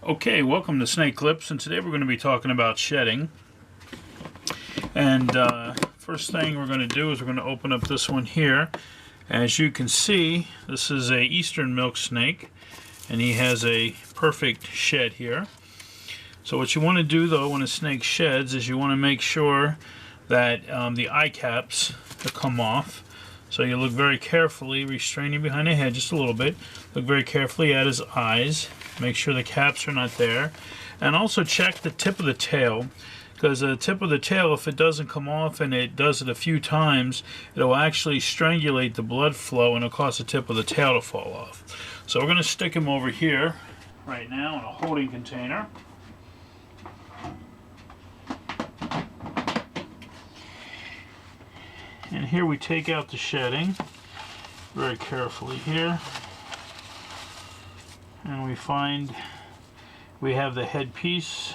Okay, welcome to Snake Clips, and today we're going to be talking about shedding. And first thing we're going to do is we're going to open up this one here. As you can see, this is a eastern milk snake, and he has a perfect shed here. So what you want to do though when a snake sheds is you want to make sure that the eye caps come off. So you look very carefully, restraining behind the head just a little bit. Look very carefully at his eyes. Make sure the caps are not there. And also check the tip of the tail. Because the tip of the tail, if it doesn't come off and it does it a few times, it will actually strangulate the blood flow and it'll cause the tip of the tail to fall off. So we're going to stick him over here right now in a holding container. And here we take out the shedding very carefully here. And we find we have the headpiece.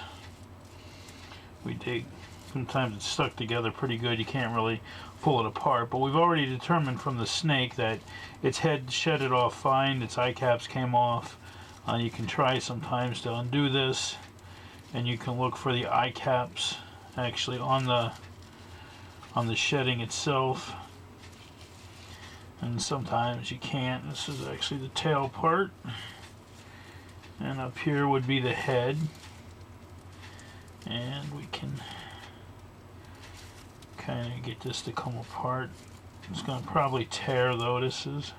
We dig, sometimes it's stuck together pretty good, you can't really pull it apart, but we've already determined from the snake that its head shedded off fine, its eye caps came off. You can try sometimes to undo this, and you can look for the eye caps actually on the shedding itself, and sometimes you can't. This is actually the tail part, and up here would be the head, and we can kind of get this to come apart. It's going to probably tear though. This is,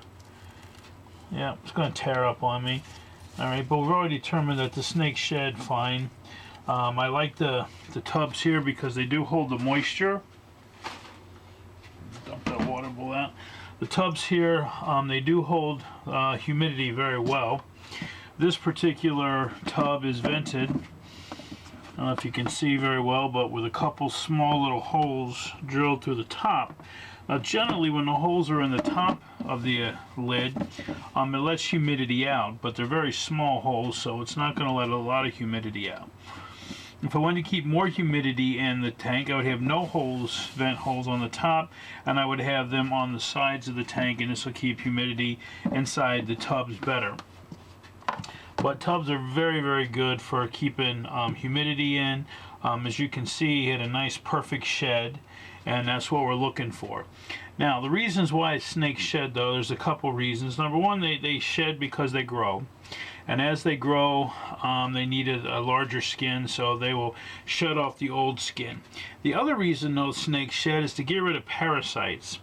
yeah, it's going to tear up on me. Alright, but we've already determined that the snake shed fine. I like the tubs here because they do hold the moisture. Dump that water bowl out. The tubs here, they do hold humidity very well. This particular tub is vented. I don't know if you can see very well, but with a couple small little holes drilled through the top. Now generally when the holes are in the top of the lid, it lets humidity out, but they're very small holes, so it's not going to let a lot of humidity out. If I wanted to keep more humidity in the tank, I would have no holes, vent holes on the top, and I would have them on the sides of the tank, and this will keep humidity inside the tubs better. But tubs are very, very good for keeping humidity in. As you can see, he had a nice perfect shed, and that's what we're looking for. Now, the reasons why snakes shed, though, there's a couple reasons. Number one, they shed because they grow. And as they grow, they need a larger skin, so they will shed off the old skin. The other reason those snakes shed is to get rid of parasites.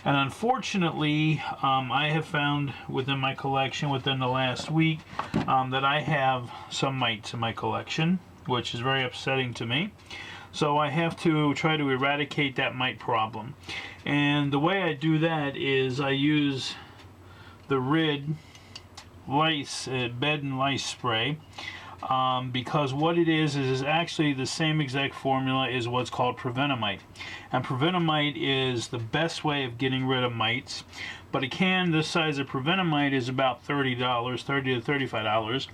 And unfortunately, I have found within my collection, within the last week, that I have some mites in my collection, which is very upsetting to me. So I have to try to eradicate that mite problem. And the way I do that is I use the RID lice, bed and lice spray, because what it is actually the same exact formula as what's called prevenamite. And prevenamite is the best way of getting rid of mites. But a can this size of prevenamite is about $30, $30 to $35,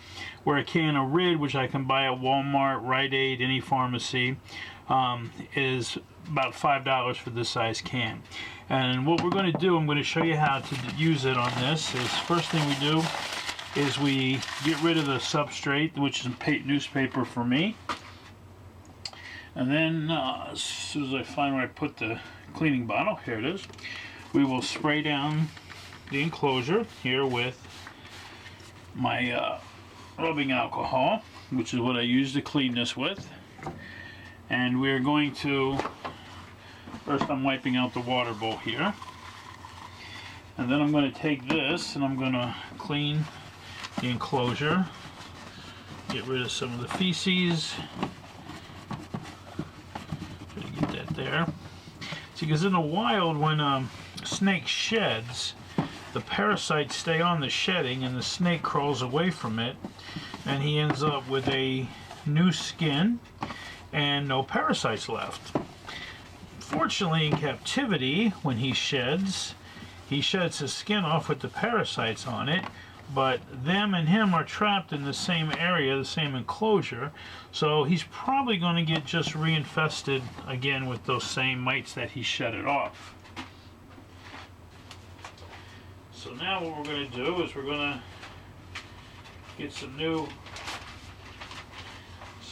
where a can of RID, which I can buy at Walmart, Rite Aid, any pharmacy, is about $5 for this size can. And what we're going to do, I'm going to show you how to use it on this, is first thing we do is we get rid of the substrate, which is newspaper for me. And then as soon as I find where I put the cleaning bottle, here it is, we will spray down the enclosure here with my rubbing alcohol, which is what I use to clean this with. And we're going to, first I'm wiping out the water bowl here. And then I'm going to take this and I'm going to clean the enclosure, get rid of some of the feces. Try to get that there. See, because in the wild, when a snake sheds, the parasites stay on the shedding and the snake crawls away from it, and he ends up with a new skin and no parasites left. Fortunately, in captivity, when he sheds his skin off with the parasites on it, but them and him are trapped in the same area, the same enclosure, so he's probably going to get just reinfested again with those same mites that he shedded off. So now what we're going to do is we're going to get some new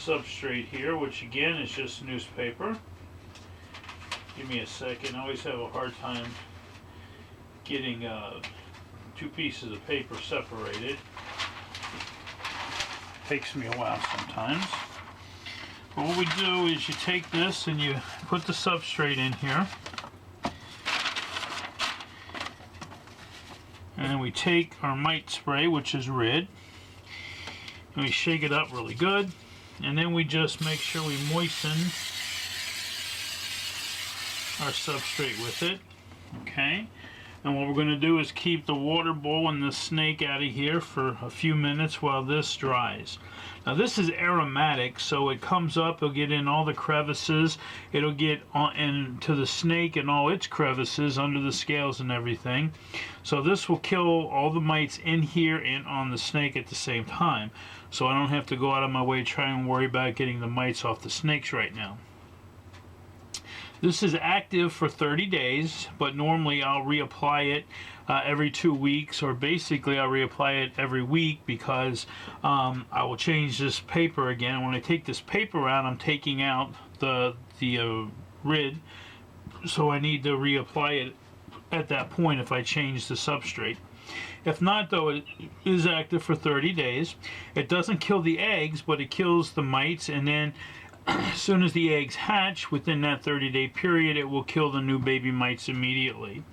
substrate here, which again is just newspaper. Give me a second. I always have a hard time getting two pieces of paper separated. Takes me a while sometimes. But what we do is you take this and you put the substrate in here. And we take our mite spray, which is red, and we shake it up really good. And then we just make sure we moisten our substrate with it. Okay? And what we're going to do is keep the water bowl and the snake out of here for a few minutes while this dries. Now this is aromatic, so it comes up, it'll get in all the crevices, it'll get into the snake and all its crevices under the scales and everything. So this will kill all the mites in here and on the snake at the same time. So I don't have to go out of my way trying and worry about getting the mites off the snakes right now. This is active for 30 days, but normally I'll reapply it every 2 weeks, or basically I'll reapply it every week, because I will change this paper again. When I take this paper out, I'm taking out the rid, so I need to reapply it at that point if I change the substrate. If not, though, it is active for 30 days. It doesn't kill the eggs, but it kills the mites, and then as soon as the eggs hatch, within that 30-day period, it will kill the new baby mites immediately.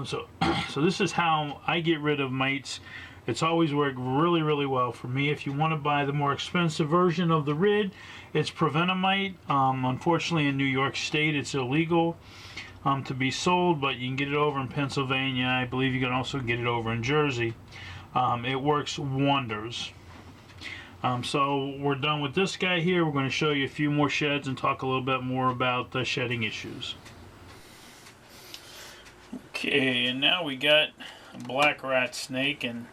So this is how I get rid of mites. It's always worked really, really well for me. If you want to buy the more expensive version of the rid, it's Prevenamite. Unfortunately, in New York State, it's illegal to be sold, but you can get it over in Pennsylvania. I believe you can also get it over in Jersey. It works wonders. So we're done with this guy here. We're going to show you a few more sheds and talk a little bit more about the shedding issues. Okay, and now we got a black rat snake, and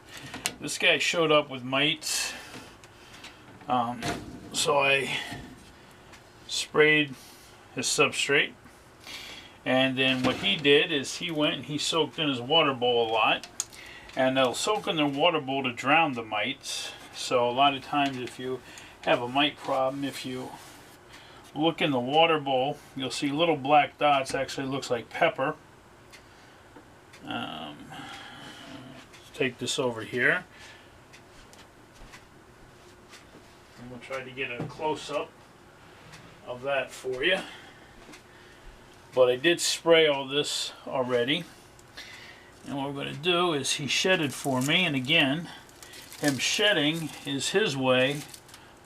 this guy showed up with mites. So I sprayed his substrate, and then what he did is he went and he soaked in his water bowl a lot, and they'll soak in their water bowl to drown the mites. So a lot of times if you have a mite problem, if you look in the water bowl, you'll see little black dots. Actually looks like pepper. Take this over here. And we'll try to get a close-up of that for you. But I did spray all this already. And what we're going to do is he shedded for me, and again, him shedding is his way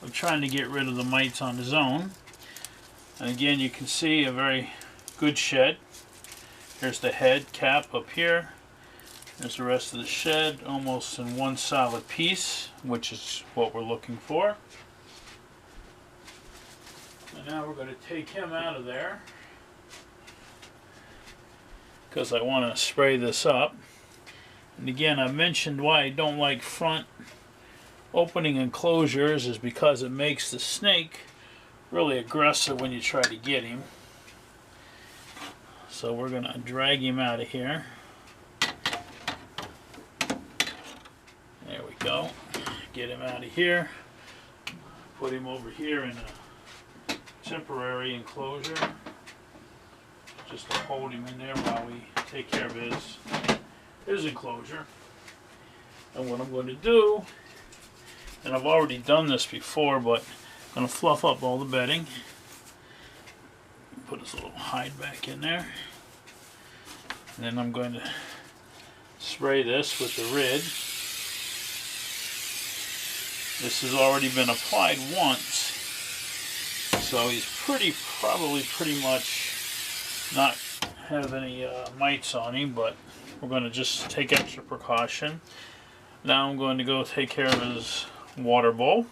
of trying to get rid of the mites on his own. And again, you can see a very good shed. Here's the head cap up here. There's the rest of the shed, almost in one solid piece, which is what we're looking for. And now we're going to take him out of there, because I want to spray this up. And again, I mentioned why I don't like front opening enclosures is because it makes the snake really aggressive when you try to get him. So we're going to drag him out of here. There we go. Get him out of here. Put him over here in a temporary enclosure, just to hold him in there while we take care of his enclosure. And what I'm going to do, and I've already done this before, but I'm going to fluff up all the bedding. Put his little hide back in there. And then I'm going to spray this with the rid. This has already been applied once, so he's probably pretty much not have any mites on him, but we're going to just take extra precaution. Now I'm going to go take care of his water bowl,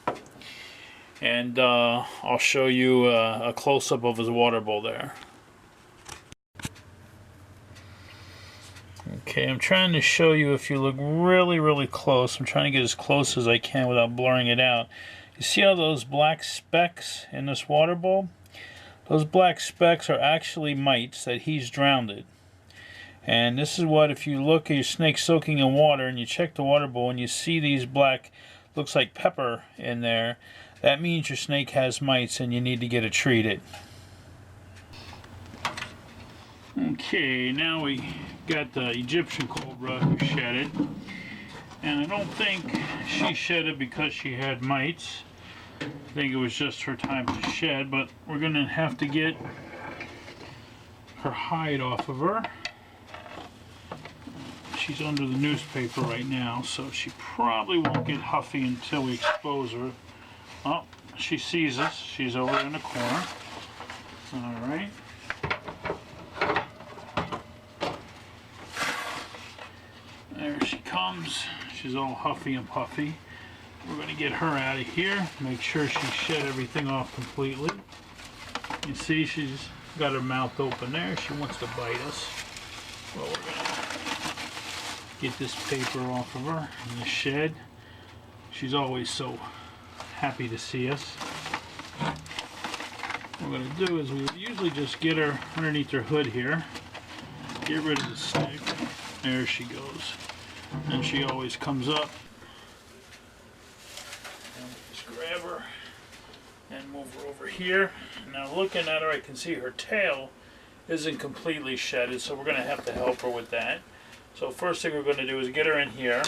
and I'll show you a close-up of his water bowl there. Okay, I'm trying to show you, if you look really, really close, I'm trying to get as close as I can without blurring it out. You see all those black specks in this water bowl? Those black specks are actually mites that he's drowned. And this is what, if you look at your snake soaking in water and you check the water bowl and you see these black, looks like pepper in there, that means your snake has mites and you need to get it treated. Okay, now we got the Egyptian Cobra who shedded. And I don't think she shedded because she had mites. I think it was just her time to shed, but we're going to have to get her hide off of her. She's under the newspaper right now, so she probably won't get huffy until we expose her. Oh, she sees us. She's over in the corner. Alright. There she comes. She's all huffy and puffy. We're going to get her out of here. Make sure she shed everything off completely. You see she's got her mouth open there. She wants to bite us. Well, we're going to get this paper off of her in the shed. She's always so happy to see us. What we're going to do is we usually just get her underneath her hood here. Get rid of the snake. There she goes. And she always comes up. And just grab her and move her over here. Now looking at her, I can see her tail isn't completely shedded, so we're going to have to help her with that. So first thing we're going to do is get her in here.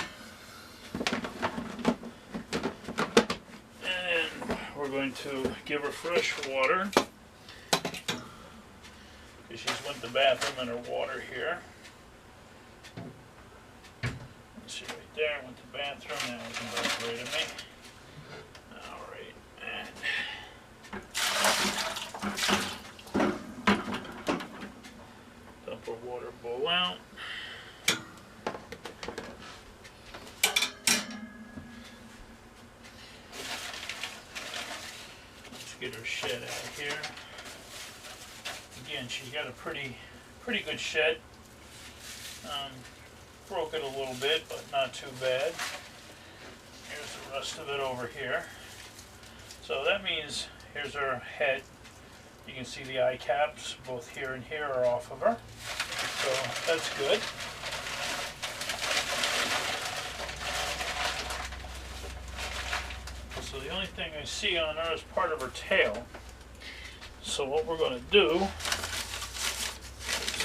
And we're going to give her fresh water. Because she's went to the bathroom in her water here. See right there, went to the bathroom, now we can back right at me. Alright, and dump our water bowl out. Let's get her shed out of here. Again, she's got a pretty good shed. Broke it a little bit, but not too bad. Here's the rest of it over here. So that means here's her head. You can see the eye caps, both here and here, are off of her. So that's good. So the only thing I see on her is part of her tail. So what we're going to do,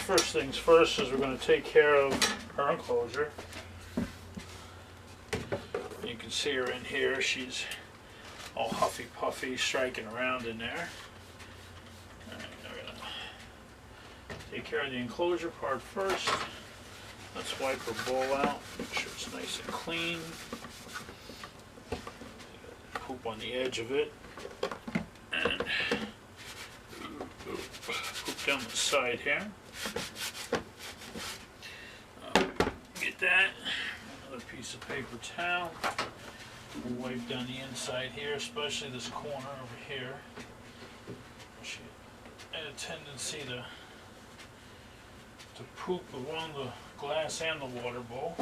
first things first, is we're going to take care of her enclosure. You can see her in here. She's all huffy puffy, striking around in there. Alright, we're going to take care of the enclosure part first. Let's wipe her bowl out, make sure it's nice and clean. Poop on the edge of it. And poop down the side here. Get that. Another piece of paper towel. We'll wipe down the inside here, especially this corner over here. She had a tendency to poop along the glass and the water bowl.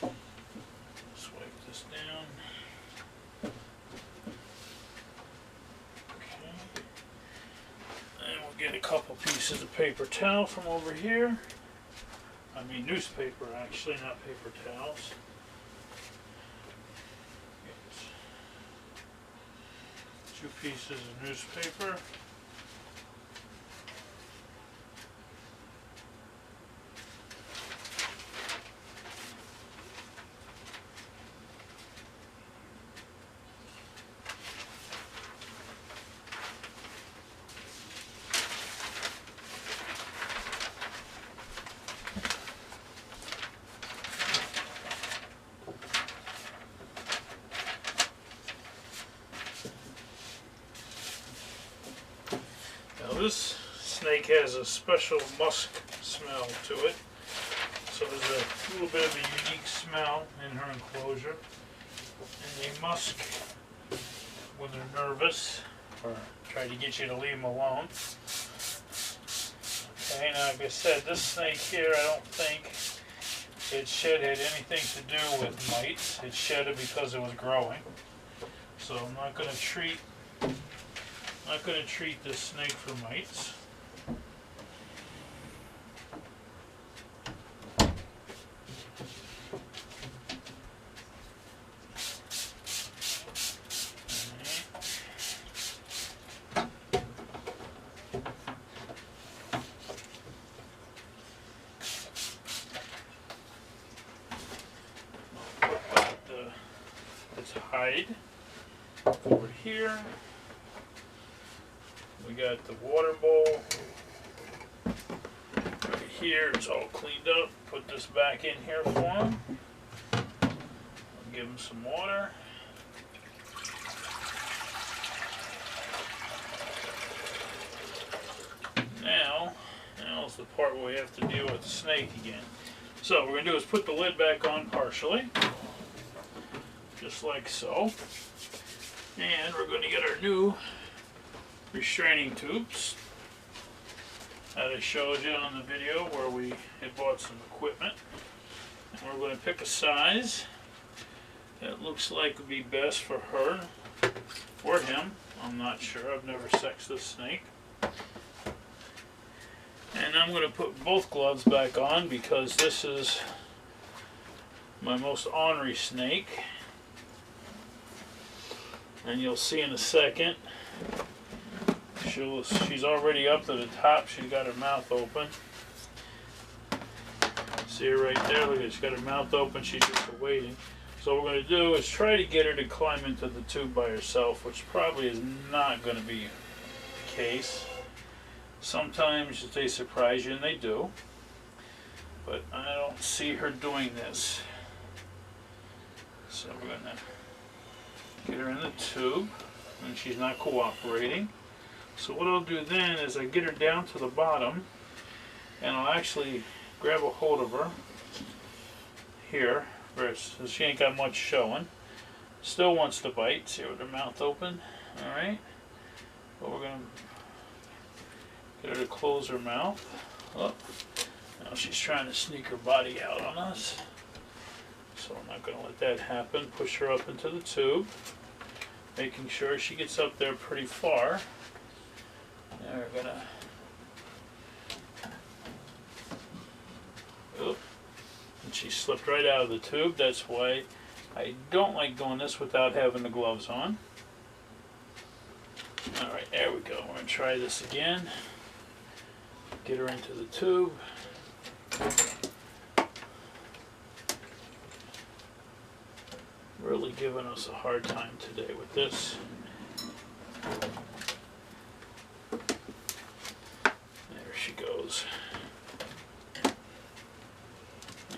Let's wipe this down. Okay. And we'll get a couple pieces of paper towel from over here. I mean newspaper, actually, not paper towels. Two pieces of newspaper. This snake has a special musk smell to it, so there's a little bit of a unique smell in her enclosure. And they musk when they're nervous or try to get you to leave them alone. Okay, now like I said, this snake here, I don't think its shed had anything to do with mites. It shedded because it was growing. So I'm not going to treat this snake for mites. side, over here, we got the water bowl. Right here, it's all cleaned up. Put this back in here for him. Give him some water. Now's the part where we have to deal with the snake again. So what we're going to do is put the lid back on partially, just like so. And we're going to get our new restraining tubes that I showed you on the video where we had bought some equipment. And we're going to pick a size that looks like would be best for her or him. I'm not sure. I've never sexed this snake. And I'm going to put both gloves back on because this is my most ornery snake. And you'll see in a second, she's already up to the top. She's got her mouth open. See her right there? Look at it. She's got her mouth open. She's just waiting. So what we're going to do is try to get her to climb into the tube by herself, which probably is not going to be the case. Sometimes they surprise you, and they do. But I don't see her doing this. So we're going to get her in the tube, and she's not cooperating. So what I'll do then is I get her down to the bottom, and I'll actually grab a hold of her here. First, so she ain't got much showing. Still wants to bite. See her with her mouth open. Alright. But we're going to get her to close her mouth. Oh. Now she's trying to sneak her body out on us. So I'm not going to let that happen. Push her up into the tube. Making sure she gets up there pretty far. Now we're going to... Oop. And she slipped right out of the tube. That's why I don't like doing this without having the gloves on. Alright, there we go. We're going to try this again. Get her into the tube. Really giving us a hard time today with this. There she goes.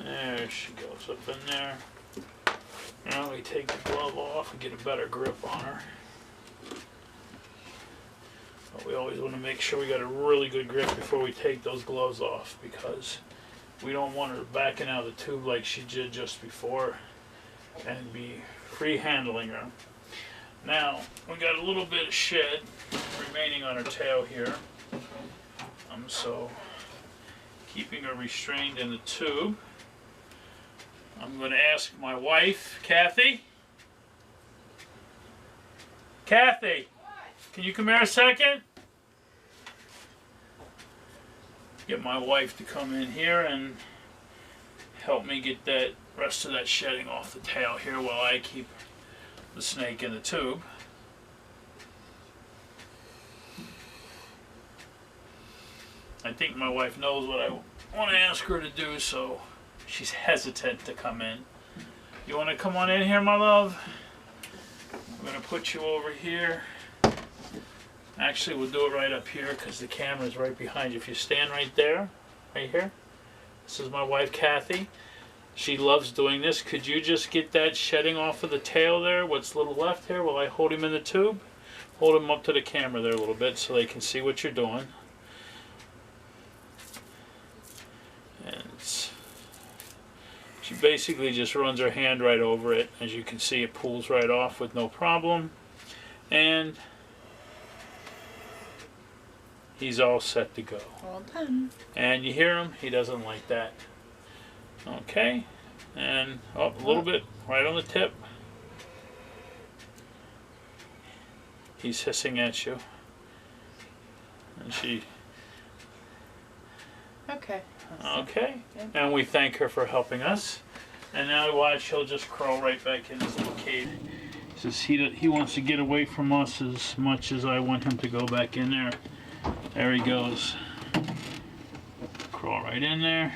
There she goes up in there. Now we take the glove off and get a better grip on her. But we always want to make sure we got a really good grip before we take those gloves off, because we don't want her backing out of the tube like she did just before and be free handling her. Now we got a little bit of shed remaining on her tail here. So keeping her restrained in the tube, I'm going to ask my wife, Kathy. Kathy, can you come here a second? Get my wife to come in here and help me get that rest of that shedding off the tail here while I keep the snake in the tube. I think my wife knows what I want to ask her to do, so she's hesitant to come in. You want to come on in here, my love? I'm going to put you over here. Actually, we'll do it right up here because the camera's right behind you. If you stand right there, right here. This is my wife, Kathy. She loves doing this. Could you just get that shedding off of the tail there, what's a little left here, while I hold him in the tube? Hold him up to the camera there a little bit so they can see what you're doing. And she basically just runs her hand right over it. As you can see, it pulls right off with no problem. And he's all set to go. All done. And you hear him? He doesn't like that. Okay. And up a little bit, right on the tip. He's hissing at you. And she... Okay. Okay. And we thank her for helping us. And now watch, he'll just crawl right back in his little cage. He says he wants to get away from us as much as I want him to go back in there. There he goes. Crawl right in there.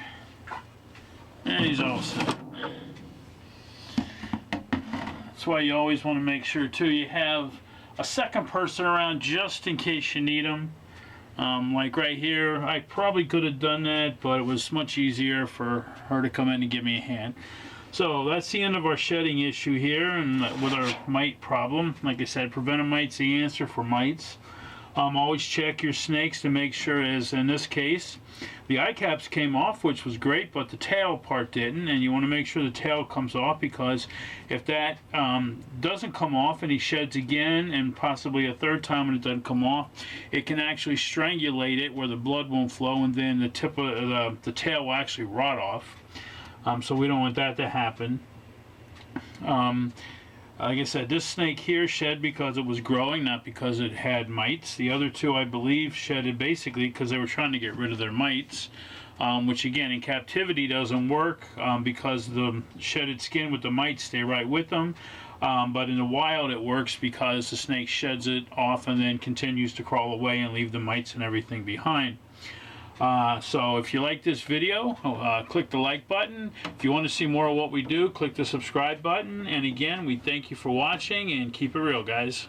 And he's all set. Let's that's why you always want to make sure too you have a second person around just in case you need them. Like right here, I probably could have done that, but it was much easier for her to come in and give me a hand. So that's the end of our shedding issue here, and with our mite problem. Like I said, preventive mite's the answer for mites. Always check your snakes to make sure, as in this case, the eye caps came off, which was great, but the tail part didn't, and you want to make sure the tail comes off, because if that doesn't come off and he sheds again, and possibly a third time when it doesn't come off, it can actually strangulate it where the blood won't flow, and then the tip of the tail will actually rot off. So we don't want that to happen. Like I said, this snake here shed because it was growing, not because it had mites. The other two, I believe, shedded basically because they were trying to get rid of their mites, which again in captivity doesn't work because the shedded skin with the mites stay right with them. But in the wild it works because the snake sheds it off and then continues to crawl away and leave the mites and everything behind. So if you like this video, click the like button. If you want to see more of what we do, click the subscribe button. And again, we thank you for watching, and keep it real, guys.